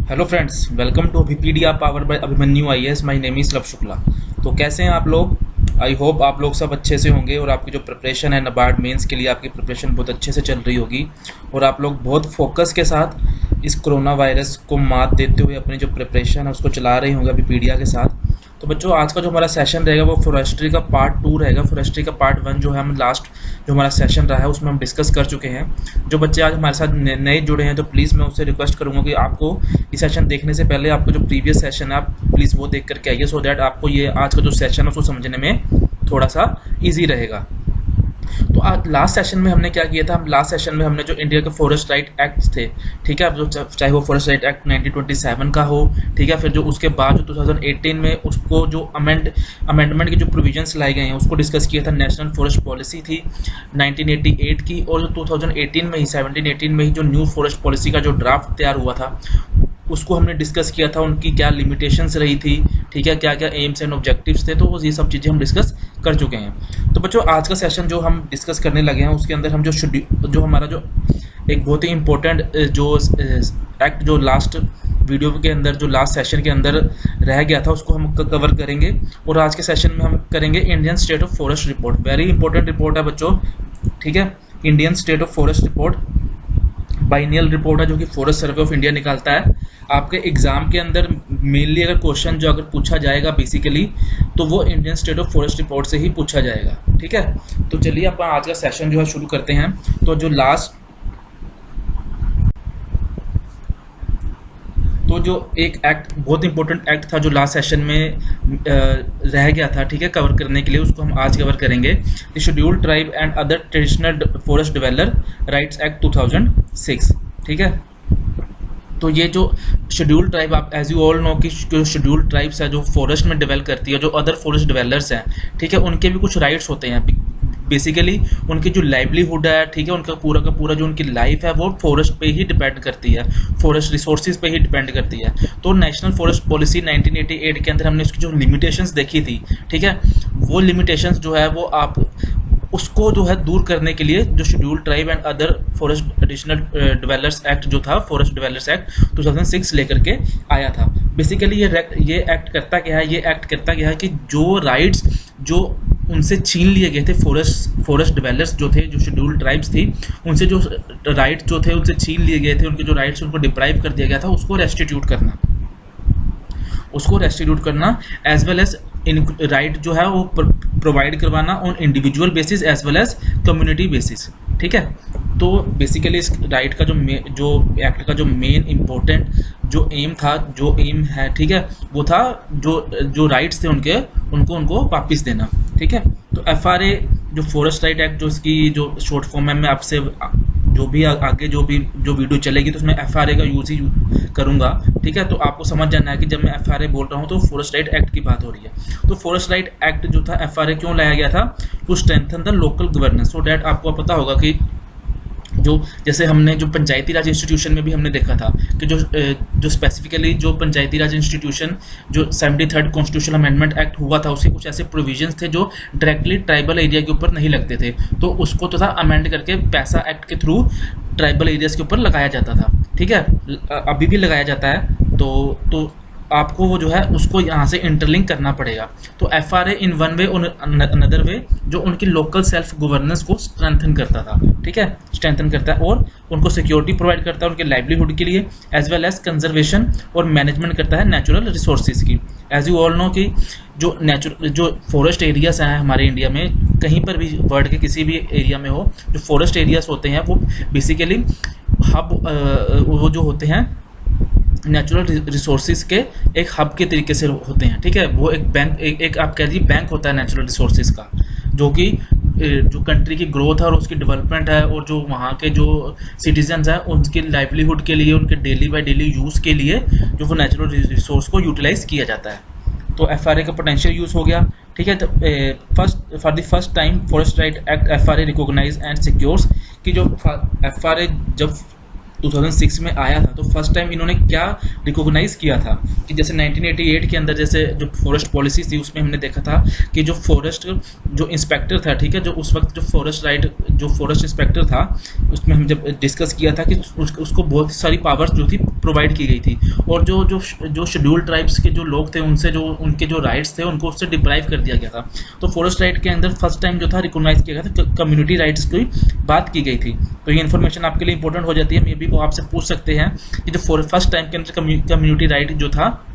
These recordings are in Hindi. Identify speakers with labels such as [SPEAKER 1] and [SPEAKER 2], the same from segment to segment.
[SPEAKER 1] Hello friends, welcome to Abhipedia power by Abhimanyu IAS. My name is Luv Shukla. तो कैसे हैं आप लोग? आई होप आप लोग सब अच्छे से होंगे और आपकी जो प्रिपरेशन है नाबार्ड मेंस के लिए, आपकी प्रिपरेशन बहुत अच्छे से चल रही होगी और आप लोग बहुत फोकस के साथ इस कोरोना वायरस को मात देते हुए अपनी जो प्रिपरेशन है उसको चला रहे होंगे अभिपीडिया के साथ। तो बच्चों, आज का जो हमारा सेशन रहेगा वो फॉरेस्ट्री का पार्ट 2 रहेगा। फॉरेस्ट्री का पार्ट 1 जो है हम लास्ट जो हमारा सेशन रहा है उसमें हम डिस्कस कर चुके हैं। जो बच्चे आज हमारे साथ नए जुड़े हैं तो प्लीज़ मैं उससे रिक्वेस्ट करूंगा कि आपको ये सेशन देखने से पहले आपको जो प्रीवियस सेशन है आप प्लीज़ वो देख करके आइए, सो दैट आपको ये आज का जो सेशन है उसको समझने में थोड़ा सा ईजी रहेगा। तो आज लास्ट सेशन में हमने क्या किया था, हम लास्ट सेशन में हमने जो इंडिया के फॉरेस्ट राइट एक्ट थे, ठीक है, जो चाहे वो फॉरेस्ट राइट एक्ट 1927 का हो, ठीक है, फिर जो उसके बाद जो 2018 में उसको जो अमेंडमेंट की जो प्रोविजंस लाए गए हैं उसको डिस्कस किया था। नेशनल फॉरेस्ट पॉलिसी थी 1988 की, और जो 2018 में ही 17-18 में ही जो न्यू फॉरेस्ट पॉलिसी का जो ड्राफ्ट तैयार हुआ था उसको हमने डिस्कस किया था। उनकी क्या लिमिटेशंस रही थी, ठीक है, क्या क्या एम्स एंड ऑब्जेक्टिव्स थे, तो ये सब चीज़ें हम डिस्कस कर चुके हैं। तो बच्चों, आज का सेशन जो हम डिस्कस करने लगे हैं उसके अंदर हम जो हमारा जो एक बहुत ही इम्पोर्टेंट जो एक्ट जो लास्ट वीडियो के अंदर जो लास्ट सेशन के अंदर रह गया था उसको हम कवर करेंगे। और आज के सेशन में हम करेंगे Indian state of forest report. Very important report है बच्चों, ठीक है। Indian state of forest report biennial report है जो कि फॉरेस्ट सर्वे ऑफ इंडिया निकालता है। आपके एग्जाम के अंदर मेनली अगर क्वेश्चन जो अगर पूछा जाएगा बेसिकली तो वो Indian state of forest report से ही पूछा जाएगा, ठीक है। तो चलिए अपन आज का सेशन जो है शुरू करते हैं। तो जो एक एक्ट बहुत इंपॉर्टेंट एक्ट था जो लास्ट सेशन में रह गया था, ठीक है, कवर करने के लिए, उसको हम आज कवर करेंगे। The scheduled tribe and other traditional forest developer rights act 2006, ठीक है। तो ये जो शेड्यूल्ड ट्राइब, आप एज यू ऑल नो कि जो शेड्यूल्ड ट्राइब्स है जो फॉरेस्ट में डेवलप करती है, जो अदर फॉरेस्ट डेवलपर्स हैं, ठीक है, उनके भी कुछ राइट्स होते हैं। बेसिकली उनकी जो लाइवलीहुड है, ठीक है, उनका पूरा का पूरा जो उनकी लाइफ है वो फॉरेस्ट पे ही डिपेंड करती है, फॉरेस्ट रिसोर्सेज पे ही डिपेंड करती है। तो नेशनल फॉरेस्ट पॉलिसी 1988 के अंदर हमने उसकी जो लिमिटेशंस देखी थी, ठीक है, वो लिमिटेशंस जो है वो आप उसको जो है दूर करने के लिए जो scheduled tribe and other forest additional developers act जो था, फॉरेस्ट डेवलपर्स एक्ट 2006 लेकर के आया था। बेसिकली ये एक्ट करता क्या है, ये एक्ट करता क्या है कि जो राइट्स जो उनसे छीन लिए गए थे, फॉरेस्ट डेवलपर्स जो थे, जो शेड्यूल्ड ट्राइब्स थी, उनसे जो राइट्स जो थे उनसे छीन लिए गए थे, उनके जो राइट्स उनको डिप्राइव कर दिया गया था, उसको रेस्टिट्यूट करना as well as in right जो है वो प्रोवाइड करवाना on individual basis as well as community basis, ठीक है। तो बेसिकली इस राइट का जो एक्ट का जो मेन इम्पोर्टेंट जो एम है, ठीक है, वो था जो राइट्स थे उनको वापस देना, ठीक है। तो FRA जो फॉरेस्ट राइट एक्ट जो इसकी जो शॉर्ट फॉर्म है, मैं आपसे जो भी आगे जो वीडियो चलेगी तो उसमें FRA का यूज ही करूंगा, ठीक है। तो आपको समझ जाना है कि जब मैं FRA बोल रहा हूँ तो फॉरेस्ट राइट एक्ट की बात हो रही है। तो फॉरेस्ट राइट एक्ट जो था FRA क्यों लाया गया था, to strengthen the local governance, so that आपको पता होगा कि जैसे हमने जो पंचायती राज इंस्टीट्यूशन में भी हमने देखा था कि जो स्पेसिफिकली जो पंचायती राज इंस्टीट्यूशन जो 73rd कॉन्स्टिट्यूशनल अमेंडमेंट एक्ट हुआ था उसके कुछ ऐसे प्रोविजंस थे जो डायरेक्टली ट्राइबल एरिया के ऊपर नहीं लगते थे, तो उसको तो था अमेंड करके पैसा एक्ट के थ्रू ट्राइबल एरियाज के ऊपर लगाया जाता था, ठीक है, अभी भी लगाया जाता है। तो आपको वो जो है उसको यहाँ से इंटरलिंक करना पड़ेगा। तो FRA इन वन वे और अनदर वे जो उनकी लोकल सेल्फ गवर्नेंस को स्ट्रेंथन करता था, ठीक है, स्ट्रेंथन करता है और उनको सिक्योरिटी प्रोवाइड करता है उनके लाइवलीहुड के लिए, एज वेल एज कंजर्वेशन और मैनेजमेंट करता है नेचुरल रिसोर्सेज की। एज यू ऑल नो कि जो फॉरेस्ट एरियाज हैं हमारे इंडिया में, कहीं पर भी वर्ल्ड के किसी भी एरिया में हो, जो फॉरेस्ट एरियाज होते हैं वो बेसिकली हब वो जो होते हैं नेचुरल रिसोर्सेज के एक हब के तरीके से होते हैं, ठीक है। वो एक बैंक एक आप कह दीजिए बैंक होता है नेचुरल रिसोर्सेज का, जो कि जो कंट्री की ग्रोथ है और उसकी डेवलपमेंट है और जो वहाँ के जो सिटीजन्स हैं उनके लाइवलीहुड के लिए, उनके डेली बाय डेली यूज़ के लिए जो वो नेचुरल रिसोर्स को यूटिलाइज किया जाता है। तो FRA का पोटेंशियल यूज़ हो गया, ठीक है। तो for the first time forest right act FRA recognise and secures कि जो FRA जब 2006 में आया था, तो फर्स्ट टाइम इन्होंने क्या रिकॉग्नाइज किया था कि जैसे 1988 के अंदर जैसे जो फॉरेस्ट पॉलिसी थी उसमें हमने देखा था कि जो फॉरेस्ट जो इंस्पेक्टर था, ठीक है, जो उस वक्त जो फॉरेस्ट इंस्पेक्टर था, उसमें हम जब डिस्कस किया था कि उसको बहुत सारी पावर्स जो थी प्रोवाइड की गई थी, और जो शेड्यूल ट्राइब्स के जो लोग थे उनसे जो उनके जो राइट्स थे उनको उससे डिप्राइव कर दिया गया था। तो फॉरेस्ट राइट के अंदर फर्स्ट टाइम जो था रिकॉग्नाइज किया गया था, कम्युनिटी राइट्स की बात की गई थी। तो ये इन्फॉर्मेशन आपके लिए इंपॉर्टेंट हो जाती है, मे बी वो आपसे पूछ सकते हैं कि जो फर्स्ट टाइम के अंदर कम्युनिटी राइट जो था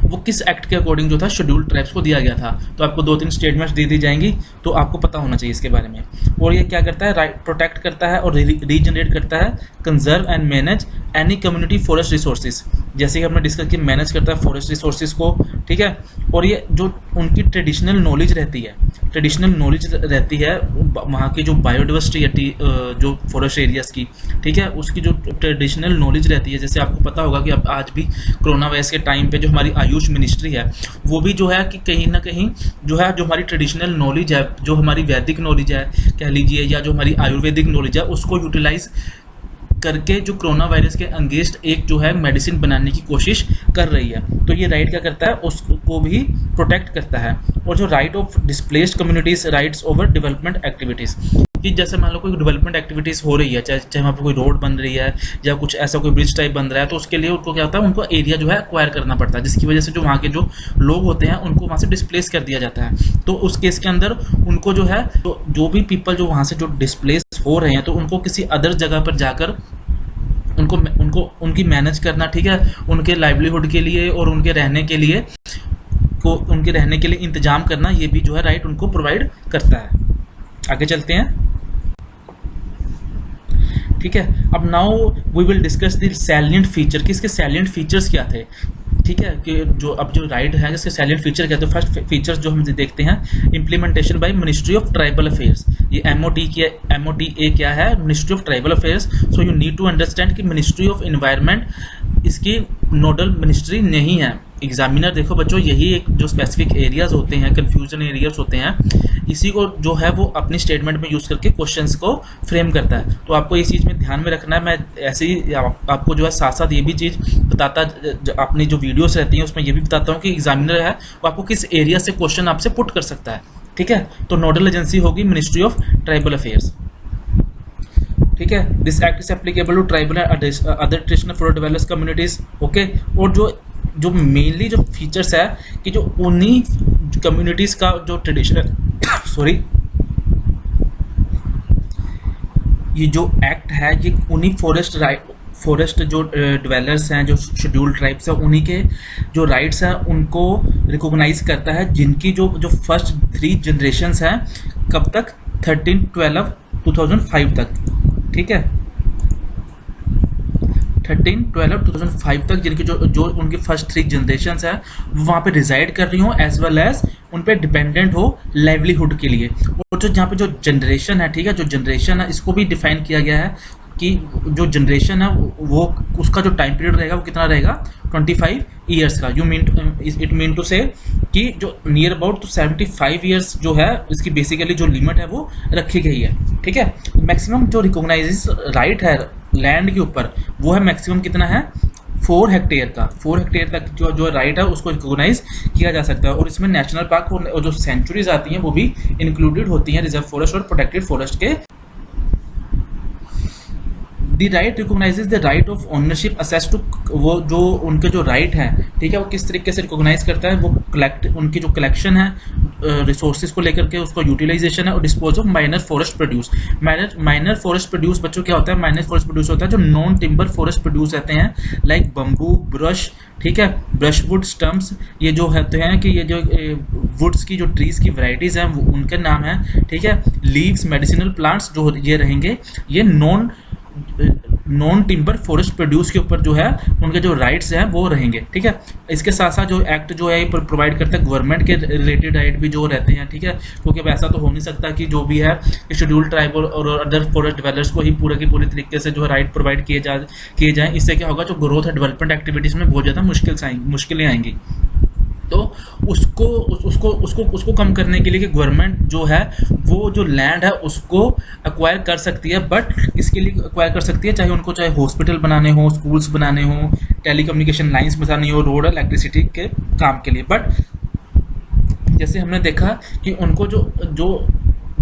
[SPEAKER 1] वो किस एक्ट के अकॉर्डिंग जो था शेड्यूल ट्राइब्स को दिया गया था। तो आपको 2-3 स्टेटमेंट्स दे दी जाएंगी, तो आपको पता होना चाहिए इसके बारे में। और ये क्या करता है, राइट प्रोटेक्ट करता है और रीजनरेट करता है, conserve and manage any community forest resources, जैसे कि हमने डिस्कस किया, मैनेज करता है फॉरेस्ट रिसोर्सेज को, ठीक है। और ये जो उनकी ट्रेडिशनल नॉलेज रहती है वहाँ की जो बायोडाइवर्सिटी जो फॉरेस्ट एरियाज की, ठीक है, उसकी जो ट्रेडिशनल नॉलेज रहती है। जैसे आपको पता होगा कि अब आज भी कोरोना वायरस के टाइम पे जो हमारी आयुष मिनिस्ट्री है वो भी जो है कि कहीं ना कहीं जो है जो हमारी ट्रेडिशनल नॉलेज है, जो हमारी वैदिक नॉलेज है कह लीजिए, या जो हमारी आयुर्वेदिक नॉलेज है, उसको यूटिलाइज करके जो कोरोना वायरस के अगेंस्ट एक जो है मेडिसिन बनाने की कोशिश कर रही है। तो ये राइट क्या करता है, उसको भी प्रोटेक्ट करता है। और जो right of displaced communities rights over development activities, कि जैसे मान लो कोई डेवलपमेंट एक्टिविटीज़ हो रही है, चाहे वहाँ पर कोई रोड बन रही है या कुछ ऐसा कोई ब्रिज टाइप बन रहा है, तो उसके लिए उनको क्या होता है, उनको एरिया जो है एक्वायर करना पड़ता है, जिसकी वजह से जो वहाँ के जो लोग होते हैं उनको वहाँ से डिस्प्लेस कर दिया जाता है। तो उस केस के अंदर उनको जो है जो भी पीपल जो वहाँ से जो डिस्प्लेस हो रहे हैं, तो उनको किसी अदर जगह पर जाकर उनको उनकी मैनेज करना, ठीक है, उनके लाइवलीहुड के लिए और उनके रहने के लिए इंतजाम करना, ये भी जो है राइट उनको प्रोवाइड करता है। आगे चलते हैं, ठीक है। अब now we will discuss the salient feature, कि इसके सैलिएंट फीचर्स क्या थे, ठीक है, कि जो राइट है जिसके सैलिएंट फीचर क्या थे। फर्स्ट फीचर्स जो हम देखते हैं, implementation by ministry of tribal affairs. ये MOTA क्या है, ministry of tribal affairs. So you need to understand कि मिनिस्ट्री ऑफ एनवायरनमेंट इसकी नोडल मिनिस्ट्री नहीं है। एग्जामिनर देखो बच्चों, यही एक जो स्पेसिफिक एरियाज होते हैं, कंफ्यूजन एरियाज होते हैं, इसी को जो है वो अपनी स्टेटमेंट में यूज़ करके क्वेश्चंस को फ्रेम करता है। तो आपको इस चीज़ में ध्यान में रखना है। मैं ऐसे ही आपको जो है साथ साथ ये भी चीज़ बताता, अपनी जो वीडियोस रहती हैं उसमें ये भी बताता हूँ कि एग्जामिनर है वो आपको किस एरिया से क्वेश्चन आपसे पुट कर सकता है, ठीक है। तो नोडल एजेंसी होगी मिनिस्ट्री ऑफ ट्राइबल अफेयर्स, ठीक है। This act is applicable to tribal and other traditional forest developers communities, okay. और जो मेनली जो फीचर्स है कि जो उन्हीं कम्युनिटीज का जो ट्रेडिशनल ये जो एक्ट है ये उन्हीं फॉरेस्ट जो डिवेलपर्स हैं, जो शेड्यूल ट्राइब्स हैं, उन्हीं के जो राइट्स हैं उनको रिकॉग्नाइज करता है, जिनकी जो फर्स्ट 3 जनरेशन्स हैं, कब तक, 13/12/2005 तक, ठीक है, 13/12/2005 तक, जिनकी जो उनकी फर्स्ट 3 जनरेशन्स हैं वो वहाँ पे रिजाइड कर रही हो, एज वेल एज उन पे डिपेंडेंट हो लाइवलीहुड के लिए। और जो जहाँ पे जो जनरेशन है, ठीक है, जो जनरेशन है इसको भी डिफाइन किया गया है कि जो जनरेशन है वो उसका जो टाइम पीरियड रहेगा वो कितना रहेगा, 25 ईयर्स का। इट मीन टू से कि जो नियर अबाउट तो 75 ईयर्स जो है इसकी बेसिकली जो लिमिट है वो रखी गई है, ठीक है। मैक्सिमम जो रिकॉग्नाइज राइट है लैंड के ऊपर वो है मैक्सिमम कितना है, 4 हेक्टेयर का। 4 हेक्टेयर तक जो राइट है उसको रिकॉग्नाइज किया जा सकता है। और इसमें नेशनल पार्क और जो सेंचुरीज आती हैं वो भी इंक्लूडेड होती हैं रिजर्व फॉरेस्ट और प्रोटेक्टेड फॉरेस्ट के। The right recognises the right of ownership access to, वो जो उनके जो राइट हैं, ठीक है, वो किस तरीके से रिकॉग्नाइज करता है, वो उनकी जो कलेक्शन है रिसोर्सेज को लेकर के, उसको यूटिलाइजेशन है, और dispose of minor forest produce. Minor forest produce बच्चों क्या होता है, माइनर फॉरेस्ट प्रोड्यूस होता है जो नॉन टिम्बर फॉरेस्ट प्रोड्यूस रहते हैं, लाइक बम्बू, ब्रश, ठीक है, ब्रशवुड, स्टम्प्स, ये जो होते हैं कि ये जो वुड्स की जो ट्रीज की वैरायटीज हैं वो उनके नाम है, ठीक है। लीव्स, मेडिसिनल प्लांट्स जो ये रहेंगे, ये नॉन टिम्बर फॉरेस्ट प्रोड्यूस के ऊपर जो है उनके जो राइट्स हैं वो रहेंगे, ठीक है। इसके साथ साथ जो एक्ट जो है प्रोवाइड करता है गवर्नमेंट के रिलेटेड राइट भी जो रहते हैं, ठीक है, क्योंकि अब ऐसा तो हो नहीं सकता कि जो भी है शेड्यूल ट्राइब और अदर फॉरेस्ट डेवलपर्स को ही पूरे की पूरी तरीके से जो है राइट प्रोवाइड किए जाएँ। इससे क्या होगा, जो ग्रोथ है डेवलपमेंट एक्टिविटीज़ में बहुत ज़्यादा मुश्किलें आएंगी। तो उसको कम करने के लिए कि गवर्नमेंट जो है वो जो लैंड है उसको एक्वायर कर सकती है, बट इसके लिए एक्वायर कर सकती है चाहे उनको चाहे हॉस्पिटल बनाने हो, स्कूल्स बनाने हो, टेलीकम्युनिकेशन लाइंस बनानी हो, रोड, इलेक्ट्रिसिटी के काम के लिए। बट जैसे हमने देखा कि उनको जो जो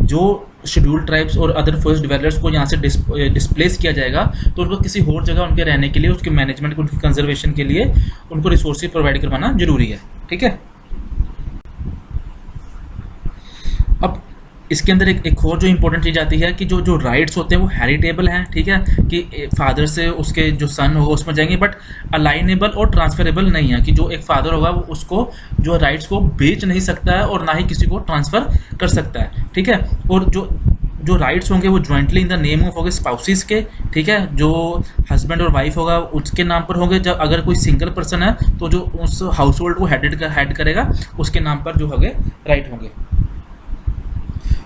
[SPEAKER 1] जो शेड्यूल्ड ट्राइब्स और अदर फॉरेस्ट डिवेलपर्स को यहाँ से डिस्प्लेस किया जाएगा, तो उनको किसी और जगह उनके रहने के लिए, उसके मैनेजमेंट, उनकी कंजर्वेशन के लिए उनको रिसोर्सेज प्रोवाइड करवाना जरूरी है। ठीक है। अब इसके अंदर एक और जो इंपॉर्टेंट चीज़ आती है कि जो जो राइट्स होते हैं वो हेरिटेबल हैं। ठीक है, कि फादर से उसके जो सन होगा उसमें जाएंगे, बट अलाइनेबल और ट्रांसफरेबल नहीं है, कि जो एक फादर होगा वो उसको जो राइट्स को बेच नहीं सकता है और ना ही किसी को ट्रांसफ़र कर सकता है। ठीक है, और जो जो राइट्स होंगे वो jointly in the name of होंगे स्पाउसिस के। ठीक है, जो हस्बैंड और वाइफ होगा उसके नाम पर होंगे। जब अगर कोई सिंगल पर्सन है तो जो उस हाउस होल्ड को हेड करेगा उसके नाम पर जो होंगे राइट होंगे।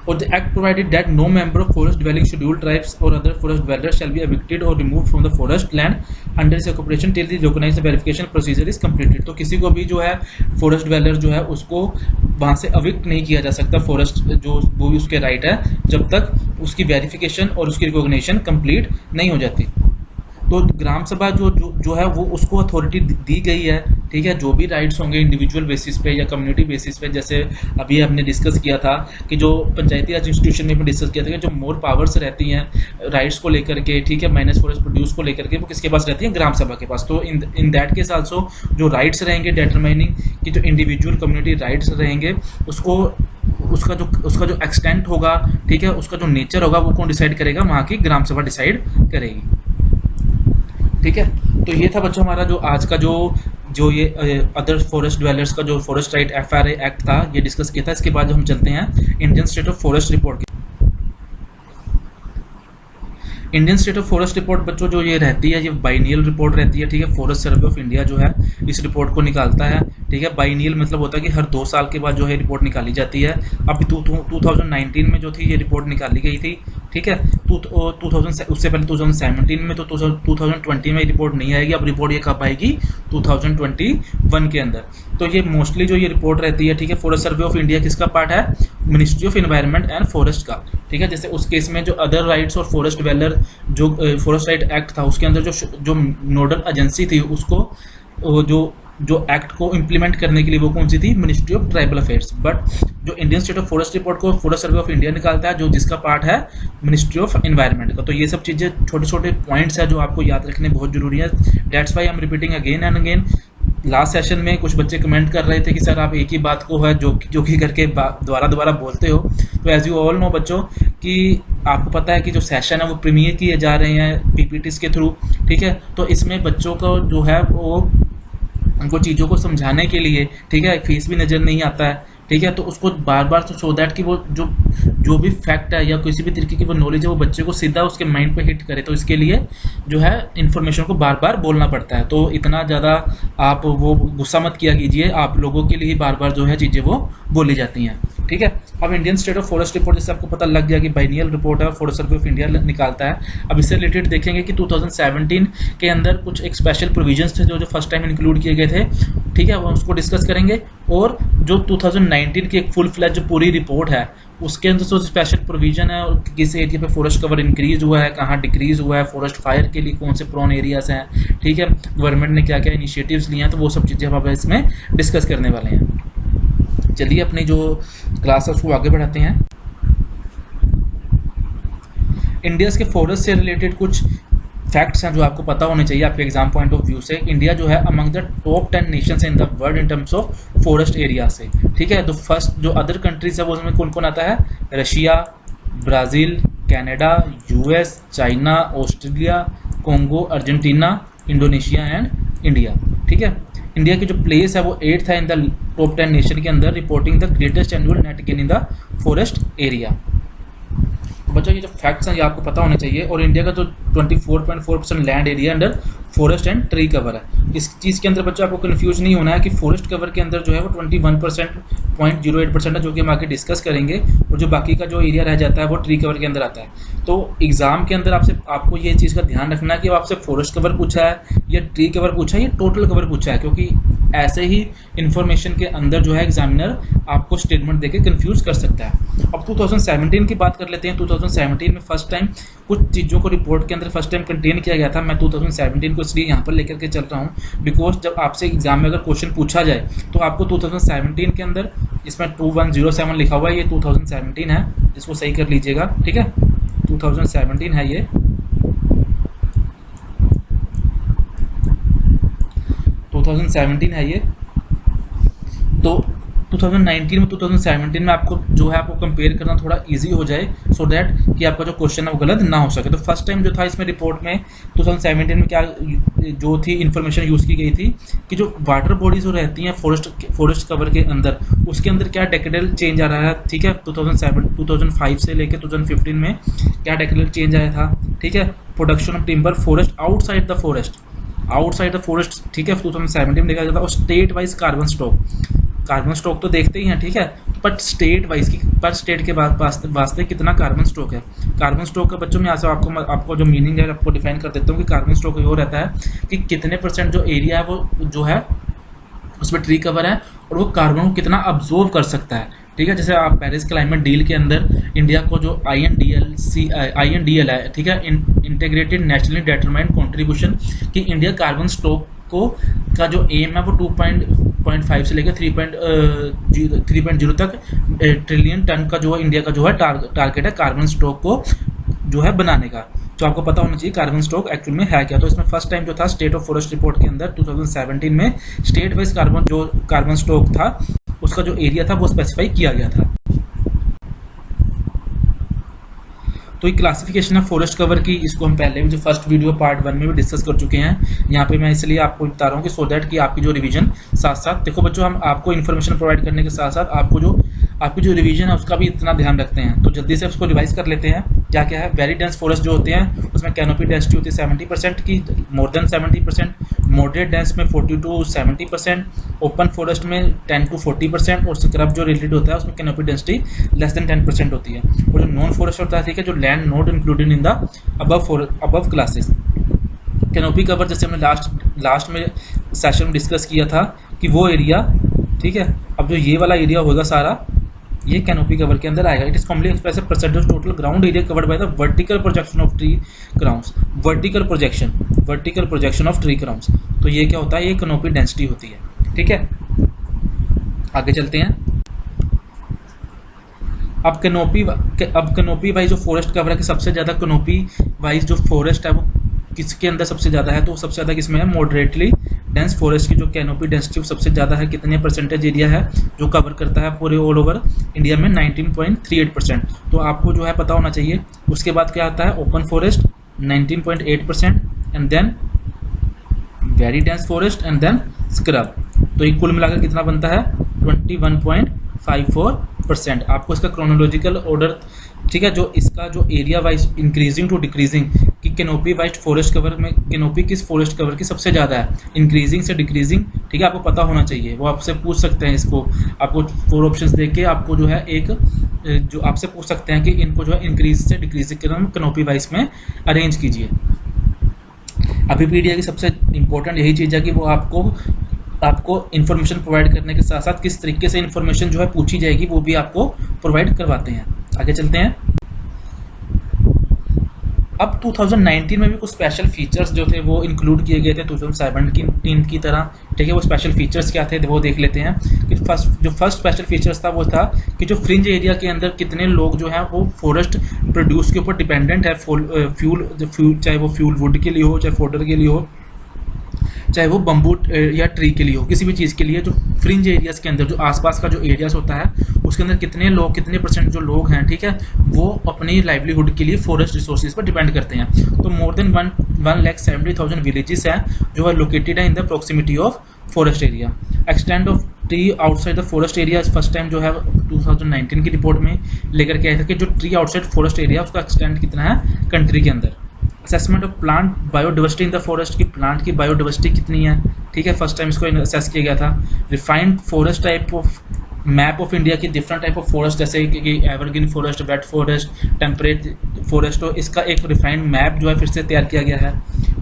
[SPEAKER 1] Or the act provided that no member of forest dwelling scheduled tribes or other forest dwellers shall be evicted or removed from the forest land under its occupation till the recognized verification procedure is completed। तो किसी को भी जो है फॉरेस्ट ड्वेलर जो है उसको वहाँ से अविक्ट नहीं किया जा सकता, फॉरेस्ट जो वो भी उसके राइट है, जब तक उसकी वेरिफिकेशन और उसकी रिकॉग्निशन कंप्लीट नहीं हो जाती। तो ग्राम सभा जो है वो उसको अथॉरिटी दी गई है। ठीक है, जो भी राइट्स होंगे इंडिविजुअल बेसिस पे या कम्युनिटी बेसिस पे, जैसे अभी हमने डिस्कस किया था कि जो पंचायती राज इंस्टीट्यूशन में भी डिस्कस किया था कि जो मोर पावर्स रहती हैं राइट्स को लेकर के, ठीक है, माइनस फॉरेस्ट प्रोड्यूस को लेकर के, वो किसके पास रहती है? ग्राम सभा के पास। तो इन दैट केस आल्सो जो राइट्स रहेंगे डिटरमाइनिंग कि जो इंडिविजुअल कम्युनिटी राइट्स रहेंगे उसको उसका जो एक्सटेंट होगा, ठीक है, उसका जो नेचर होगा वो कौन डिसाइड करेगा? वहाँ की ग्राम सभा डिसाइड करेगी। ठीक है, तो ये था बच्चों हमारा जो आज का जो ये अदर फॉरेस्ट ड्वेलर्स का जो फॉरेस्ट राइट FRA एक्ट था ये डिस्कस किया था। इसके बाद जो हम चलते हैं Indian state of forest report. Indian state of forest report बच्चों जो ये रहती है ये बाइनियल रिपोर्ट रहती है। ठीक है, फॉरेस्ट सर्वे ऑफ इंडिया जो है इस रिपोर्ट को निकालता है। ठीक है, बाइनियल मतलब होता है कि हर 2 साल के बाद जो है रिपोर्ट निकाली जाती है। अभी 2019 में जो थी ये रिपोर्ट निकाली गई थी। ठीक है, 2000 उससे पहले 2017 में, तो 2020 में रिपोर्ट नहीं आएगी। अब रिपोर्ट ये कब आएगी? 2021 के अंदर। तो ये मोस्टली जो ये रिपोर्ट रहती है, ठीक है, फॉरेस्ट सर्वे ऑफ इंडिया किसका पार्ट है? Ministry of environment and forest का। ठीक है, जैसे उस केस में जो अदर राइट्स और फॉरेस्ट डिवेलर जो फॉरेस्ट राइट एक्ट था उसके अंदर जो नोडल एजेंसी थी उसको जो एक्ट को इम्प्लीमेंट करने के लिए वो कौन सी थी? Ministry of tribal affairs. But जो Indian state of forest report को फॉरेस्ट सर्वे ऑफ इंडिया निकालता है, जो जिसका पार्ट है मिनिस्ट्री ऑफ एनवायरनमेंट का। तो ये सब चीज़ें छोटे छोटे पॉइंट्स हैं जो आपको याद रखने बहुत जरूरी है। That's why I am repeating again and again. Last session में कुछ बच्चे कमेंट कर रहे थे कि सर आप एक ही बात को है जो कि करके दोबारा बोलते हो। तो एज यू ऑल नो बच्चों कि आपको पता है कि जो सेशन है वो प्रीमियर किए जा रहे हैं PPTs के थ्रू। ठीक है, तो इसमें बच्चों को जो है वो उनको चीज़ों को समझाने के लिए, ठीक है, फीस भी नज़र नहीं आता है। ठीक है, तो उसको बार बार तो सो दैट कि वो जो भी फैक्ट है या किसी भी तरीके की वो नॉलेज है वो बच्चे को सीधा उसके माइंड पे हिट करे। तो इसके लिए जो है इन्फॉर्मेशन को बार बार बोलना पड़ता है। तो इतना ज़्यादा आप वो गुस्सा मत किया कीजिए, आप लोगों के लिए बार बार जो है चीज़ें वो बोली जाती हैं। ठीक है, अब Indian state of forest report जैसे आपको पता लग गया कि बाइनियल रिपोर्ट है, फॉरेस्ट सर्वे ऑफ इंडिया निकालता है। अब इससे रिलेटेड देखेंगे कि 2017 के अंदर कुछ एक स्पेशल प्रोविजंस थे जो फर्स्ट टाइम इंक्लूड किए गए थे। ठीक है, वो उसको डिस्कस करेंगे। और जो 2019 की एक फुल फ्लैज जो पूरी रिपोर्ट है उसके अंदर जो स्पेशल प्रोविजन है, किस एरिया पे फॉरेस्ट कवर इंक्रीज हुआ है, कहाँ डिक्रीज हुआ है, फॉरेस्ट फायर के लिए कौन से प्रोन एरियाज हैं, ठीक है, गवर्नमेंट ने क्या क्या इनिशिएटिव्स लिए हैं, तो वो सब चीज़ें हम अब इसमें डिस्कस करने वाले हैं। चलिए अपनी जो क्लास है उसको आगे बढ़ाते हैं। इंडिया के फॉरेस्ट से रिलेटेड कुछ फैक्ट्स हैं जो आपको पता होने चाहिए आपके एग्जाम पॉइंट ऑफ व्यू से। इंडिया जो है among the top 10 Nations in the world in terms of forest area से। ठीक है, तो फर्स्ट जो अदर कंट्रीज है वो उसमें कौन कौन आता है? Russia, Brazil, Canada, US, China, Australia, Congo, Argentina, Indonesia and India. ठीक है, इंडिया की जो प्लेस है वो 8th है इन द टॉप 10 नेशन के अंदर, reporting the greatest annual net gain in the forest area. बच्चों ये जो फैक्ट्स हैं ये आपको पता होने चाहिए। और इंडिया का जो 24.4% land area under forest and tree cover है। इस चीज़ के अंदर बच्चों आपको कंफ्यूज नहीं होना है कि फॉरेस्ट कवर के अंदर जो है वो 21.08% है, जो कि हम आगे डिस्कस करेंगे। और जो बाकी का जो एरिया रह जाता है वो ट्री कवर के अंदर आता है। तो एग्जाम के अंदर आपको ये चीज़ का ध्यान रखना है कि आपसे फॉरेस्ट कवर पूछा है या ट्री कवर पूछा है या टोटल कवर पूछा है, क्योंकि ऐसे ही इंफॉर्मेशन के अंदर जो है एग्जामिनर आपको स्टेटमेंट देके कंफ्यूज कर सकता है। अब 2017 की बात कर लेते हैं। 2017 में फर्स्ट टाइम कुछ चीज़ों को रिपोर्ट के अंदर फर्स्ट टाइम कंटेन किया गया था। मैं 2017 को इसलिए यहाँ पर लेकर के चल रहा हूँ बिकॉज जब आपसे एग्जाम में अगर क्वेश्चन पूछा जाए तो आपको 2017 के अंदर, इसमें 2107 लिखा हुआ है, ये 2017 है, इसको सही कर लीजिएगा, ठीक है, 2017 है ये, 2017 है ये। तो 2019 में 2017 में आपको जो है आपको कंपेयर करना थोड़ा इजी हो जाए, सो दैट कि आपका जो क्वेश्चन है वो गलत ना हो सके। तो फर्स्ट टाइम जो था इसमें रिपोर्ट में 2017 में क्या जो थी इन्फॉर्मेशन यूज़ की गई थी कि जो वाटर बॉडीज जो रहती हैं फॉरेस्ट कवर के अंदर, उसके अंदर क्या डेकेडल चेंज आ रहा है, ठीक है, 2005 से लेकर 2015 में क्या डेकेडल चेंज आया था, ठीक है। Production of timber forest outside the forest, ठीक है, 2017 में देखा जाता है। और स्टेट वाइज कार्बन स्टॉक तो देखते ही हैं, ठीक है, बट स्टेट वाइज की पर स्टेट के वास्ते कितना कार्बन स्टॉक है। कार्बन स्टॉक का बच्चों में यहाँ से आपको जो मीनिंग है आपको डिफाइन कर देता हूँ कि कार्बन स्टॉक ये रहता है कि कितने परसेंट जो एरिया है वो जो है उसमें ट्री कवर है और वो कार्बन को कितना अब्जॉर्ब कर सकता है, ठीक है। जैसे आप पेरिस क्लाइमेट डील के अंदर इंडिया को जो INDL है, ठीक है, इंटीग्रेटेड नेशनली डिटरमाइंड कंट्रीब्यूशन, कि इंडिया कार्बन स्टॉक को का जो एम है वो 2.5 से लेकर 3.0 तक ट्रिलियन टन का जो है इंडिया का जो है टारगेट है कार्बन स्टॉक को जो है बनाने का। तो आपको पता होना चाहिए कार्बन स्टॉक एक्चुअल में है क्या। तो इसमें फर्स्ट टाइम जो था स्टेट ऑफ फॉरेस्ट रिपोर्ट के अंदर 2017 में स्टेट वाइज कार्बन स्टॉक था उसका जो एरिया था वो स्पेसिफाई किया गया था। तो ये क्लासिफिकेशन है फॉरेस्ट कवर की, इसको हम पहले भी जो फर्स्ट वीडियो पार्ट 1 में भी डिस्कस कर चुके हैं। यहाँ पे मैं इसलिए आपको बता रहा हूँ कि सो दैट कि आपकी जो रिवीजन साथ साथ, देखो बच्चों, हम आपको इन्फॉर्मेशन प्रोवाइड करने के साथ साथ आपकी जो रिवीजन है उसका भी इतना ध्यान रखते हैं। तो जल्दी से उसको रिवाइज कर लेते हैं। क्या क्या है, वेरी डेंस फॉरेस्ट जो होते हैं उसमें कैनोपी डेंसिटी होती है 70% की, मोर देन 70%, मॉडरेट डेंस में 40 to 70%, ओपन फॉरेस्ट में 10 to 40%, और स्क्रब जो रिलेटेड होता है उसमें कैनोपी डेंसिटी लेस देन 10% होती है। और जो नॉन फॉरेस्ट होता है, ठीक है, जो land not included in the above classes. Canopy cover जैसे हमने लास्ट में सेशन में डिस्कस किया था कि वो एरिया, ठीक है, अब जो ये वाला एरिया होगा सारा ये कैनोपी कवर के अंदर आएगा। It is commonly express percentage of total ground area covered by the vertical projection of tree crowns. Vertical projection of tree crowns, तो ये क्या होता है, ये कैनोपी डेंसिटी होती है, ठीक है। आगे चलते हैं। अब कैनोपी वाइज जो फॉरेस्ट कवर है कि सबसे ज़्यादा कैनोपी वाइज जो फॉरेस्ट है वो किसके अंदर सबसे ज़्यादा है, तो सबसे ज़्यादा किसमें है, मॉडरेटली डेंस फॉरेस्ट की जो कैनोपी डेंसिटी सबसे ज़्यादा है। कितने परसेंटेज एरिया है जो कवर करता है पूरे ऑल ओवर इंडिया में, 19.38%। तो आपको जो है पता होना चाहिए। उसके बाद क्या आता है, open forest 19.8%, and then very dense forest, and then scrub. तो ये कुल मिलाकर कितना बनता है, 21.54%। आपको इसका क्रोनोलॉजिकल ऑर्डर, ठीक है, जो इसका जो area wise increasing to decreasing, कि कैनोपी वाइज फॉरेस्ट कवर में कैनोपी किस फॉरेस्ट कवर की सबसे ज़्यादा है, इंक्रीजिंग से डिक्रीजिंग, ठीक है, आपको पता होना चाहिए। वो आपसे पूछ सकते हैं, इसको आपको 4 ऑप्शंस दे के आपको जो है एक जो आपसे पूछ सकते हैं कि इनको जो है इंक्रीज से डिक्रीजिंग कैनोपी वाइज में अरेंज कीजिए। अभी पीडीए की सबसे इंपॉर्टेंट यही चीज़ है कि वो आपको इन्फॉर्मेशन प्रोवाइड करने के साथ साथ किस तरीके से इन्फॉर्मेशन जो है पूछी जाएगी वो भी आपको प्रोवाइड करवाते हैं। आगे चलते हैं। अब 2019 में भी कुछ स्पेशल फीचर्स जो थे वो इंक्लूड किए गए थे 2017 की तरह, ठीक है। वो स्पेशल फीचर्स क्या थे वो देख लेते हैं। कि फर्स्ट स्पेशल फीचर्स था वो था कि जो फ्रिंज एरिया के अंदर कितने लोग जो हैं वो फॉरेस्ट प्रोड्यूस के ऊपर डिपेंडेंट है, फ्यूल, चाहे वो फ्यूल वुड के लिए हो, चाहे फोडर के लिए हो, चाहे वो बम्बू या ट्री के लिए हो, किसी भी चीज़ के लिए। जो फ्रिंज एरियाज़ के अंदर जो आसपास का जो एरियाज होता है उसके अंदर कितने परसेंट जो लोग हैं, ठीक है, वो अपनी लाइवलीहुड के लिए फॉरेस्ट रिसोर्सेज पर डिपेंड करते हैं। तो मोर देन 1,70,000 विलेजेस हैं जो है लोकेटेड है in the proximity of forest area. Extend of tree outside the forest area first time जो है 2019 की रिपोर्ट में लेकर के आया था कि जो ट्री आउटसाइड फॉरेस्ट एरिया उसका एक्सटेंड कितना है कंट्री के अंदर। Assessment of plant biodiversity in the forest की प्लांट की बायोडाइवर्सिटी कितनी है, ठीक है, फर्स्ट टाइम इसको असेस किया गया था। Refined forest type of map of India की डिफरेंट टाइप ऑफ फॉरेस्ट, जैसे कि evergreen forest, wet forest, temperate forest, तो इसका एक रिफाइंड मैप जो है फिर से तैयार किया गया है।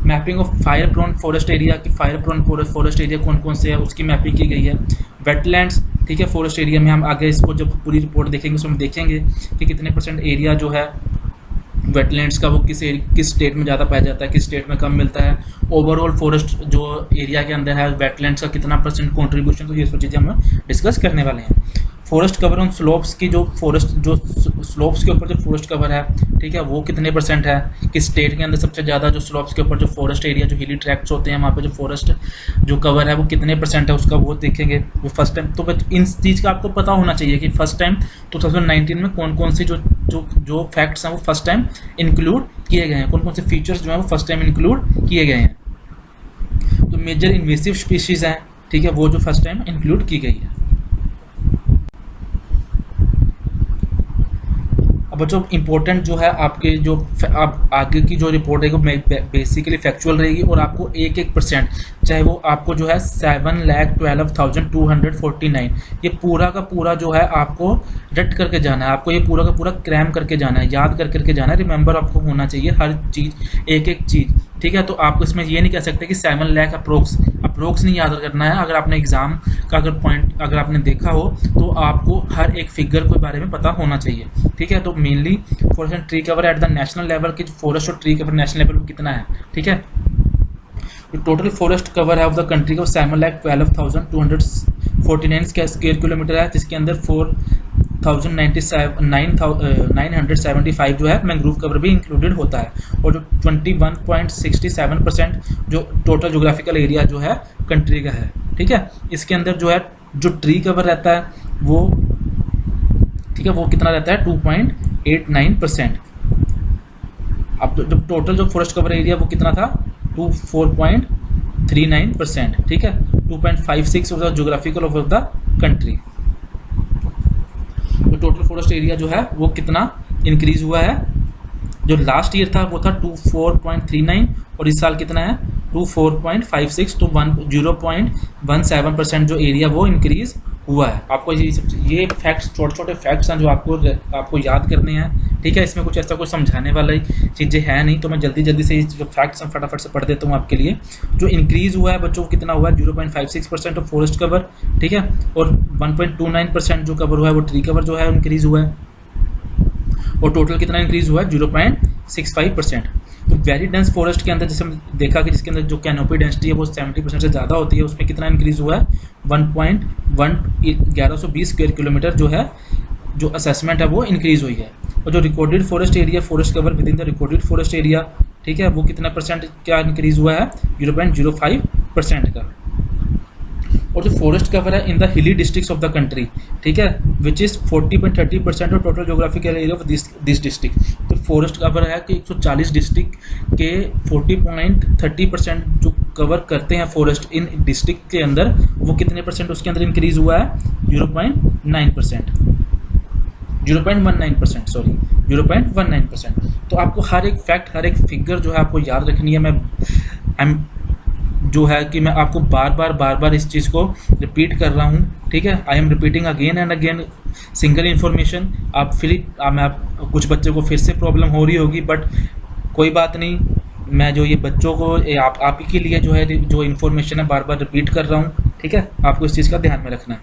[SPEAKER 1] Mapping of fire prone forest area की फायर प्रोन फॉरेस्ट एरिया कौन कौन से है उसकी मैपिंग की गई है। वेटलैंड्स, ठीक है, फॉरेस्ट एरिया में हम आगे इसको जब पूरी रिपोर्ट देखेंगे उसमें हम देखेंगे कि कितने % एरिया जो है वेटलैंड्स का वो किस स्टेट में ज़्यादा पाया जाता है, किस स्टेट में कम मिलता है। ओवरऑल फॉरेस्ट जो एरिया के अंदर है वेटलैंड्स का कितना % कंट्रीब्यूशन, तो ये सब चीज़ें हम डिस्कस करने वाले हैं। फॉरेस्ट कवर ऑन स्लोप्स की जो स्लोप्स के ऊपर जो फॉरेस्ट कवर है, ठीक है, वो कितने % है, किस स्टेट के अंदर सबसे ज़्यादा जो स्लोप्स के ऊपर जो फॉरेस्ट एरिया जो हिली ट्रैक्ट्स होते हैं वहाँ पे जो फॉरेस्ट जो कवर है वो कितने % है उसका वो देखेंगे वो फर्स्ट टाइम। तो इन चीज़ का आपको पता होना चाहिए कि फर्स्ट टाइम 2019 में कौन कौन सी जो फैक्ट्स हैं वो फर्स्ट टाइम इंक्लूड किए गए हैं, कौन कौन से फीचर्स जो हैं वो फर्स्ट टाइम इंक्लूड किए गए हैं। तो मेजर इन्वेसिव स्पीशीज़ हैं, ठीक है, वो जो फर्स्ट टाइम इंक्लूड की गई है। अब बच्चों इंपॉर्टेंट जो है आपके जो आप आगे की जो रिपोर्ट है वो बेसिकली फैक्चुअल रहेगी और आपको एक 1% चाहे वो आपको जो है 7,12,249 ये पूरा का पूरा जो है आपको रट करके जाना है, आपको ये पूरा का पूरा क्रैम करके जाना है, याद करके जाना है, रिमेंबर आपको होना चाहिए हर चीज़ एक चीज़, ठीक है। तो आपको इसमें ये नहीं कह सकते कि 7 लाख अप्रोक्स नहीं याद करना है। अगर आपने एग्जाम का अगर आपने देखा हो तो आपको हर एक फिगर के बारे में पता होना चाहिए, ठीक है। तो mainly forest and tree cover at the national level की फॉरेस्ट और ट्री कवर नेशनल लेवल पर कितना है, ठीक है। टोटल फॉरेस्ट कवर है ऑफ द कंट्री का 7,12,249 स्क्वायर किलोमीटर है, जिसके अंदर 4,975 जो है मैंग्रोव कवर भी इंक्लूडेड होता है और जो 21.67% जो टोटल जोग्राफिकल एरिया जो है कंट्री का है, ठीक है। इसके अंदर जो है जो ट्री कवर रहता है वो, ठीक है, वो कितना रहता है 2.89%। अब जो टोटल जो फॉरेस्ट कवर एरिया वो कितना था 4.39%, ठीक है, 2.56 of the geographical of the country. तो टोटल फॉरेस्ट एरिया जो है वो कितना इंक्रीज हुआ है, जो लास्ट ईयर था वो था 24.39 और इस साल कितना है 24.56, तो 0.17% जो एरिया वो इंक्रीज हुआ है। आपको ये फैक्ट्स छोटे फैक्ट्स हैं जो आपको याद करने हैं, ठीक है। इसमें कुछ ऐसा कुछ समझाने वाला चीज़ें हैं नहीं, तो मैं जल्दी से जो फैक्ट्स हैं फटाफट से पढ़ देता हूँ आपके लिए। जो इंक्रीज़ हुआ है बच्चों कितना हुआ है 0.56% ऑफ फॉरेस्ट कवर, ठीक है, और 1.29% जो कवर हुआ है वो ट्री कवर जो है इंक्रीज़ हुआ है और टोटल कितना इंक्रीज़ हुआ है 0.65%। तो वेरी डेंस फॉरेस्ट के अंदर जैसे हमने देखा कि जिसके अंदर जो कैनोपी डेंसिटी है वो 70% से ज़्यादा होती है, उसमें कितना इंक्रीज़ हुआ है 1120 स्क्वायर किलोमीटर जो है जो असेसमेंट है वो इंक्रीज़ हुई है। और जो recorded forest area forest cover with in the recorded forest area, ठीक है, वो कितना % क्या इंक्रीज़ हुआ है 0.05% का। और जो फॉरेस्ट कवर है in the hilly districts of the country, ठीक है, which is 40.30% of total geographical area of this district. तो फॉरेस्ट कवर है कि 140 डिस्ट्रिक्ट के 40.30% जो कवर करते हैं फॉरेस्ट इन डिस्ट्रिक्ट के अंदर, वो कितने % उसके अंदर इंक्रीज़ हुआ है 0.19%। तो आपको हर एक फैक्ट हर एक फिगर जो है आपको याद रखनी है। जो है कि मैं आपको बार बार इस चीज़ को रिपीट कर रहा हूँ, ठीक है। I am repeating again and again single information. कुछ बच्चों को फिर से प्रॉब्लम हो रही होगी, बट कोई बात नहीं, मैं जो ये बच्चों को आप ही के लिए जो है जो इन्फॉर्मेशन है बार बार रिपीट कर रहा हूँ, ठीक है। आपको इस चीज़ का ध्यान में रखना है।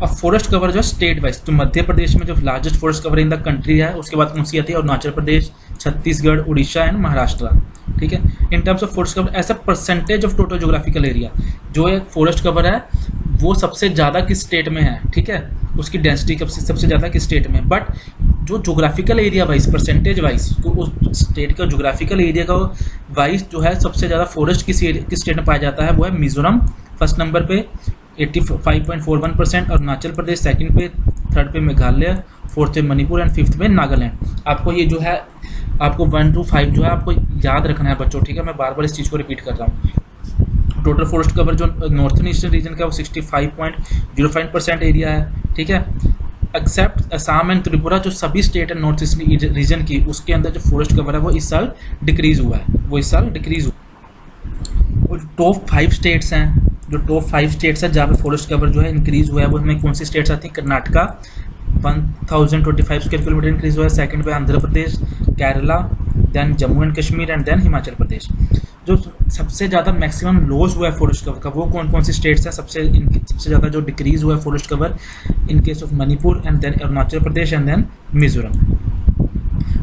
[SPEAKER 1] अब फॉरेस्ट कवर जो स्टेट वाइज, तो मध्य प्रदेश में जो largest forest cover in the country है, उसके बाद कौन सी आती है अरुणाचल प्रदेश, छत्तीसगढ़, उड़ीसा एंड महाराष्ट्र, ठीक है। In terms of forest cover as a percentage of total geographical area, जो एक फॉरेस्ट कवर है वो सबसे ज़्यादा किस स्टेट में है, ठीक है, उसकी डेंसिटी सबसे ज़्यादा किस स्टेट में। बट जो geographical area wise percentage wise तो उस स्टेट का जोग्राफिकल एरिया का वाइज जो है सबसे ज़्यादा फॉरेस्ट किस स्टेट में पाया जाता है, वो है मिजोरम फर्स्ट नंबर पे 85.41%, अरुणाचल प्रदेश सेकंड पे, थर्ड पे मेघालय, फोर्थ पे मणिपुर एंड फिफ्थ पे नागालैंड। आपको ये जो है आपको 1 to 5 जो है आपको याद रखना है बच्चों, ठीक है। मैं बार बार इस चीज़ को रिपीट कर रहा हूँ। टोटल फॉरेस्ट कवर जो नॉर्थन ईस्टर्न रीजन का वो 65.05% एरिया है, ठीक है। एक्सेप्ट असम एंड त्रिपुरा, जो सभी स्टेट है नॉर्थ ईस्टर्न रीजन की, उसके अंदर जो फॉरेस्ट कवर है वो इस साल डिक्रीज हुआ है, और टॉप 5 स्टेट्स हैं, जो टॉप 5 स्टेट्स हैं जहाँ पे फॉरेस्ट कवर जो है इंक्रीज हुआ है, वो हमें कौन सी स्टेट्स आती हैं। कर्नाटका 1025 स्क्वायर किलोमीटर इंक्रीज हुआ है, सेकंड पे Andhra Pradesh, Kerala then Jammu and Kashmir and then Himachal Pradesh. जो सबसे ज़्यादा मैक्सिमम लॉस हुआ है फॉरेस्ट कवर का वो कौन कौन सी स्टेट्स हैं? सबसे ज़्यादा जो डिक्रीज हुआ है forest cover in case of Manipur and then Arunachal Pradesh and then Mizoram.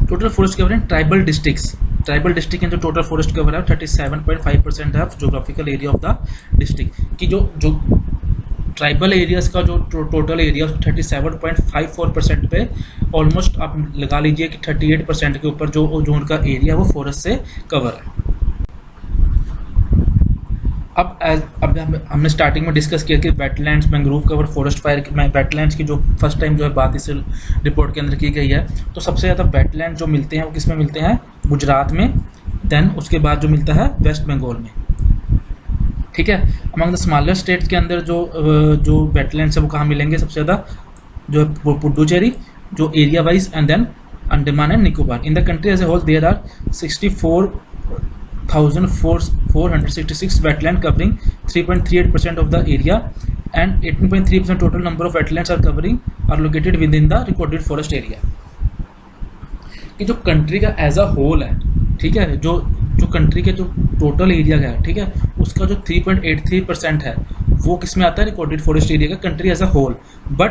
[SPEAKER 1] Total forest cover in tribal district जो टोटल फॉरेस्ट कवर है 37.5% of geographical area of the district की जो ट्राइबल एरियाज का जो टोटल एरिया 37.54% पे ऑलमोस्ट आप लगा लीजिए कि 38% के ऊपर जो उनका एरिया वो फॉरेस्ट से कवर है। अब हमने स्टार्टिंग में डिस्कस किया कि wetlands, mangrove cover, forest fire में वेटलैंड्स की जो फर्स्ट टाइम जो है बात इस रिपोर्ट के अंदर की गई है। तो सबसे ज़्यादा वेटलैंड जो मिलते हैं वो किस में मिलते हैं? गुजरात में, देन उसके बाद जो मिलता है वेस्ट बंगाल में। ठीक है, अमंग द स्मॉलर स्टेट्स के अंदर जो वेटलैंड्स है वो कहाँ मिलेंगे? सबसे ज़्यादा जो है पुडुचेरी जो area wise and then Andaman and Nicobar. In the country as a whole there are 64,466 wetland covering 3.38% of the area and 18.3% total number of wetlands are located within the recorded forest area। कि जो कंट्री का एज अ होल है, ठीक है, जो कंट्री के जो टोटल एरिया का है, ठीक है, उसका जो 3.83% है वो किस में आता है? रिकॉर्डेड फॉरेस्ट एरिया का, country as a whole. But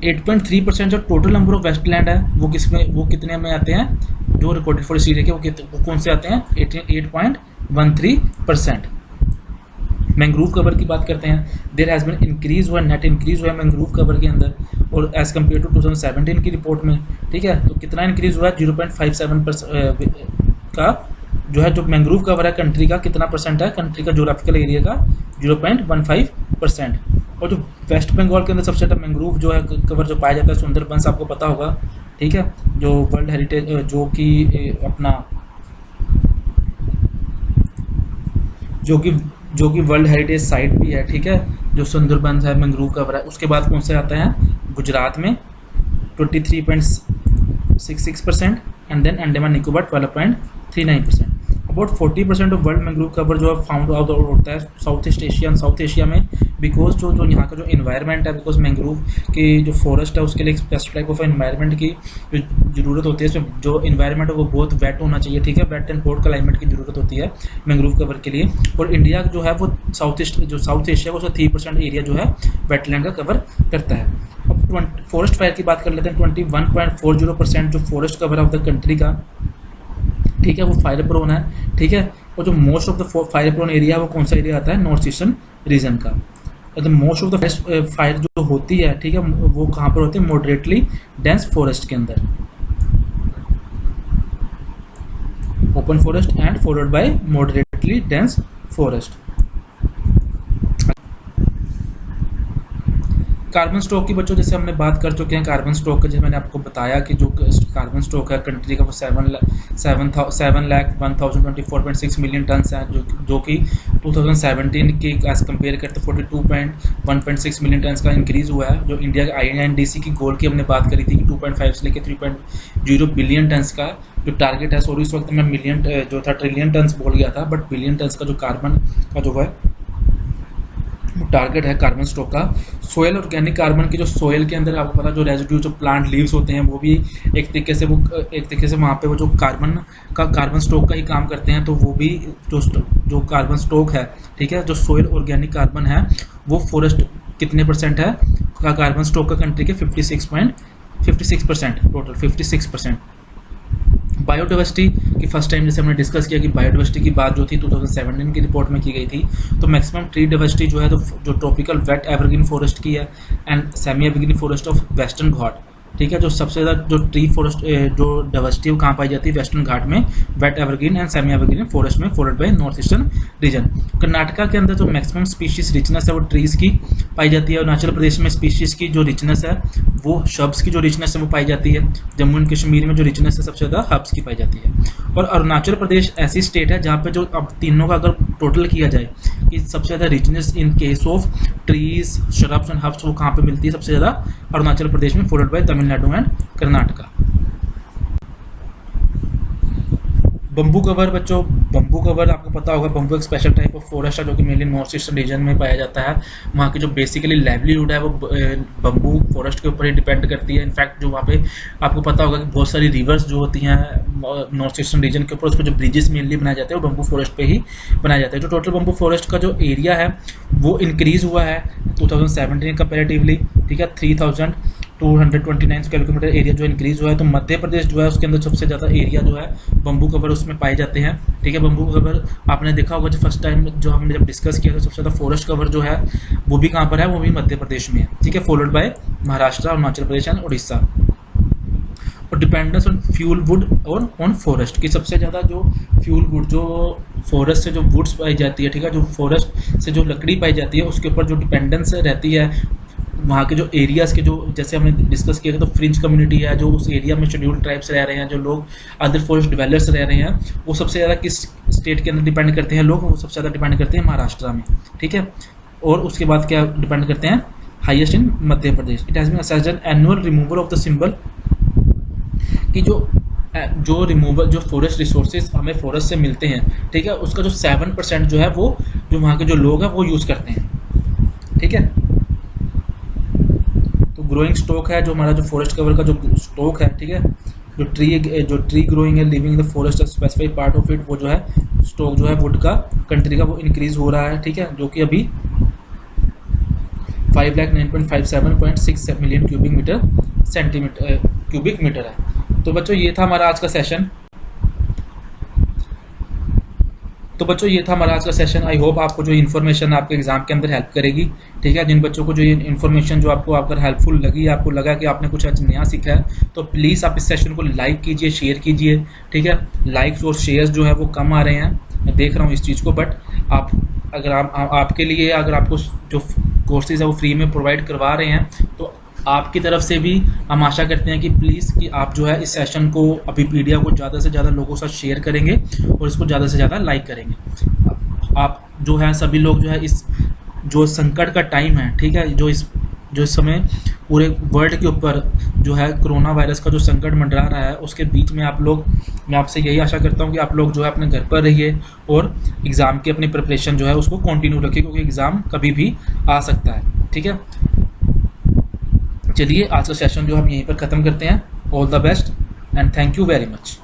[SPEAKER 1] 8.3% जो टोटल नंबर ऑफ वेस्टलैंड है वो वो कितने में आते हैं? जो रिकॉर्डेड फॉरेस्ट एरिया के वो कौन से आते हैं? 8.13%। मैंग्रोव कवर की बात करते हैं, देयर हैज़ बीन इंक्रीज हुआ, नेट इंक्रीज हुआ है मैंग्रोव कवर के अंदर और एज कम्पेयर टू 2017 की रिपोर्ट में। ठीक है, तो कितना इंक्रीज हुआ है? 0.57% का जो है जो मैंग्रोव कवर है कंट्री का कितना परसेंट है? कंट्री का जोग्राफिकल एरिया का 0.15%। और जो वेस्ट बंगाल के अंदर सबसे ज़्यादा मैंग्रोव जो है कवर जो पाया जाता है सुंदरबंस, आपको पता होगा। ठीक है, जो वर्ल्ड हेरिटेज जो कि वर्ल्ड हेरिटेज साइट भी है। ठीक है, जो सुंदरबंस है मैंग्रोव कवर है। उसके बाद कौन से आता है? गुजरात में 23.66% and then Andaman Nicobar 12.39%। About 40% of world mangrove cover जो है फाउंड आउट होता है साउथ ईस्ट एशिया में, बिकॉज जो यहाँ का जो इन्वायरमेंट है, बिकॉज मैंग्रोव की जो फॉरेस्ट है उसके लिए स्पेसिफिक टाइप ऑफ इन्वायरमेंट की जो ज़रूरत होती है, इसमें जो इन्वायरमेंट है वो बहुत वेट होना चाहिए। ठीक है, वेट एंड हॉट क्लाइमेट की ज़रूरत होती है मैंग्रोव कवर के लिए। और इंडिया जो है वो साउथ एशिया को 3% एरिया जो है वेटलैंड का कवर करता है। अब फॉरेस्ट फायर की बात कर लेते हैं। 21.40% जो फॉरेस्ट कवर है ऑफ द कंट्री का, ठीक है, वो फायर प्रोन है। ठीक है, और जो most of the fire prone area है वो कौन सा एरिया आता है? नॉर्थ ईस्टर्न रीजन का। तो मोस्ट ऑफ द फायर जो होती है, ठीक है, वो कहाँ पर होती है? मॉडरेटली डेंस फॉरेस्ट के अंदर, open forest and followed by moderately dense forest. Carbon stock की बच्चों जैसे हमने बात कर चुके हैं कार्बन स्टॉक का, जैसे मैंने आपको बताया कि जो कार्बन स्टॉक है कंट्री का वो 7,01,24.6 मिलियन टन है, जो कि 2017 के एज कम्पेयर करते 42.1.6 मिलियन टन का इंक्रीज़ हुआ है। जो इंडिया के INDC की गोल की हमने बात करी थी कि 2.5 से लेकर 3.0 बिलियन टन का जो टारगेट है, सॉरी इस वक्त मैं मिलियन जो था ट्रिलियन टन बोल गया था, बट बिलियन टन का जो कार्बन का जो है टारगेट है कार्बन स्टॉक का। सोयल ऑर्गेनिक कार्बन की जो सोयल के अंदर आपको पता जो रेजिड्यू जो प्लांट लीव्स होते हैं वो भी एक तरीके से वहाँ पे वो जो कार्बन स्टॉक का ही काम करते हैं। तो वो भी जो कार्बन स्टॉक है, ठीक है, जो सोयल ऑर्गेनिक कार्बन है वो फॉरेस्ट कितने परसेंट है का कार्बन स्टॉक का कंट्री के 56% टोटल 56%। बायोडाइवर्सिटी की फर्स्ट टाइम जैसे हमने डिस्कस किया कि बायोडाइवर्सिटी की बात जो थी 2017 की रिपोर्ट में की गई थी, तो मैक्सिमम ट्री डाइवर्सिटी जो है तो जो ट्रॉपिकल वेट एवरग्रीन फॉरेस्ट की है and semi evergreen forest of western Ghat. ठीक है, जो सबसे ज़्यादा जो ट्री फॉरेस्ट जो डाइवर्सिटी वो कहाँ पाई जाती है? वेस्टर्न घाट में, wet evergreen and semi evergreen forest में, followed by north eastern region. Karnataka के अंदर जो मैक्सिमम स्पीशीज रिचनेस है वो ट्रीज़ की पाई जाती है। अरुणाचल प्रदेश में स्पीशीज़ की जो रिचनेस है वो शब्स की जो रिचनेस है वो पाई जाती है। जम्मू एंड कश्मीर में जो रिचनेस है सबसे ज़्यादा हब्स की पाई जाती है। और अरुणाचल प्रदेश ऐसी स्टेट है जहाँ पे जो अब तीनों का अगर टोटल किया जाए कि सबसे ज़्यादा richness in case of trees, shrubs and herbs वो कहाँ पे मिलती है? सबसे ज़्यादा अरुणाचल प्रदेश में, followed bye Tamil Nadu and Karnataka. Bamboo cover बच्चों, बम्बू कवर आपको पता होगा, बम्बू एक स्पेशल टाइप ऑफ फॉरेस्ट है जो कि मेनली नॉर्थ ईस्टर्न रीजन में पाया जाता है। वहाँ की जो बेसिकली लाइवलीहुड है वो बम्बू फॉरेस्ट के ऊपर ही डिपेंड करती है। इनफैक्ट जो वहाँ पे आपको पता होगा कि बहुत सारी रिवर्स जो होती हैं नॉर्थ ईस्टर्न रीजन के ऊपर, उसको जो ब्रिजेस मेनली बनाए जाते हैं वो बम्बू फॉरेस्ट पे ही बनाए जाते हैं। जो टोटल बम्बू फॉरेस्ट का जो एरिया है वो इंक्रीज़ हुआ है 2017 कंपेरेटिवली, ठीक है, 3229 स्क्वायर किलोमीटर एरिया जो इंक्रीज हुआ है। तो मध्य प्रदेश जो है उसके अंदर सबसे ज़्यादा एरिया जो है बम्बू कवर उसमें पाए जाते हैं, ठीक है। बम्बू कवर आपने देखा होगा जो फर्स्ट टाइम जो हमने जब डिस्कस किया था, सबसे ज़्यादा फॉरेस्ट कवर जो है वो भी कहाँ पर है, वो भी मध्य प्रदेश में है, ठीक है, followed by Maharashtra, Arunachal Pradesh and Orissa. और डिपेंडेंस ऑन फ्यूल वुड और ऑन फॉरेस्ट की सबसे ज़्यादा जो फ्यूल वुड जो फॉरेस्ट से जो वुड्स पाई जाती है, ठीक है, जो फॉरेस्ट से जो लकड़ी पाई जाती है उसके ऊपर जो डिपेंडेंस रहती है वहाँ के जो एरियाज़ के जो, जैसे हमने डिस्कस किया था, तो फ्रिंज कम्युनिटी है जो उस एरिया में शेड्यूल्ड ट्राइब्स रह रहे हैं, जो लोग अदर फॉरेस्ट डिवेलपर्स रह रहे हैं, वो सबसे ज़्यादा किस स्टेट के अंदर डिपेंड करते हैं लोग, वो सबसे ज़्यादा डिपेंड करते हैं महाराष्ट्र में, ठीक है। और उसके बाद क्या डिपेंड करते हैं, highest in Madhya Pradesh. It has been assessed an annual removal of the symbol, कि जो रिमूवल जो फॉरेस्ट रिसोर्सेज हमें फॉरेस्ट से मिलते हैं, ठीक है, उसका जो 7% जो है वो जो वहाँ के जो लोग हैं वो यूज़ करते हैं, ठीक है। तो ग्रोइंग स्टॉक है जो हमारा जो फॉरेस्ट कवर का जो स्टॉक है, ठीक है, जो ट्री ग्रोइंग है living in the forest specified part of it, वो जो है स्टॉक जो है वुड का कंट्री का वो इंक्रीज हो रहा है, ठीक है, जो कि अभी 5,09,57.6 मिलियन क्यूबिक मीटर है। तो बच्चों ये था हमारा आज का सेशन। आई होप आपको जो इन्फॉर्मेशन आपके एग्जाम के अंदर हेल्प करेगी, ठीक है। जिन बच्चों को जो ये इन्फॉर्मेशन जो आपको अगर हेल्पफुल लगी, आपको लगा कि आपने कुछ आज नया सीखा है, तो प्लीज़ आप इस सेशन को लाइक कीजिए, शेयर कीजिए, ठीक है। लाइक्स और शेयर्स जो है वो कम आ रहे हैं, मैं देख रहा हूँ इस चीज़ को, बट अगर आपके लिए अगर आपको जो कोर्सेज है वो फ्री में प्रोवाइड करवा रहे हैं, तो आपकी तरफ से भी हम आशा करते हैं कि प्लीज़ कि आप जो है इस सेशन को, अभी पीडिया को ज़्यादा से ज़्यादा लोगों के साथ शेयर करेंगे और इसको ज़्यादा से ज़्यादा लाइक करेंगे। आप जो है सभी लोग जो है इस जो संकट का टाइम है, ठीक है, जो इस समय पूरे वर्ल्ड के ऊपर जो है कोरोना वायरस का जो संकट मंडरा रहा है, उसके बीच में आप लोग, मैं आपसे यही आशा करता हूँ कि आप लोग जो है अपने घर पर रहिए और एग्ज़ाम की अपनी प्रिपरेशन जो है उसको कंटिन्यू रखिए, क्योंकि एग्ज़ाम कभी भी आ सकता है, ठीक है। चलिए आज का सेशन जो हम यहीं पर ख़त्म करते हैं। All the best and thank you very much.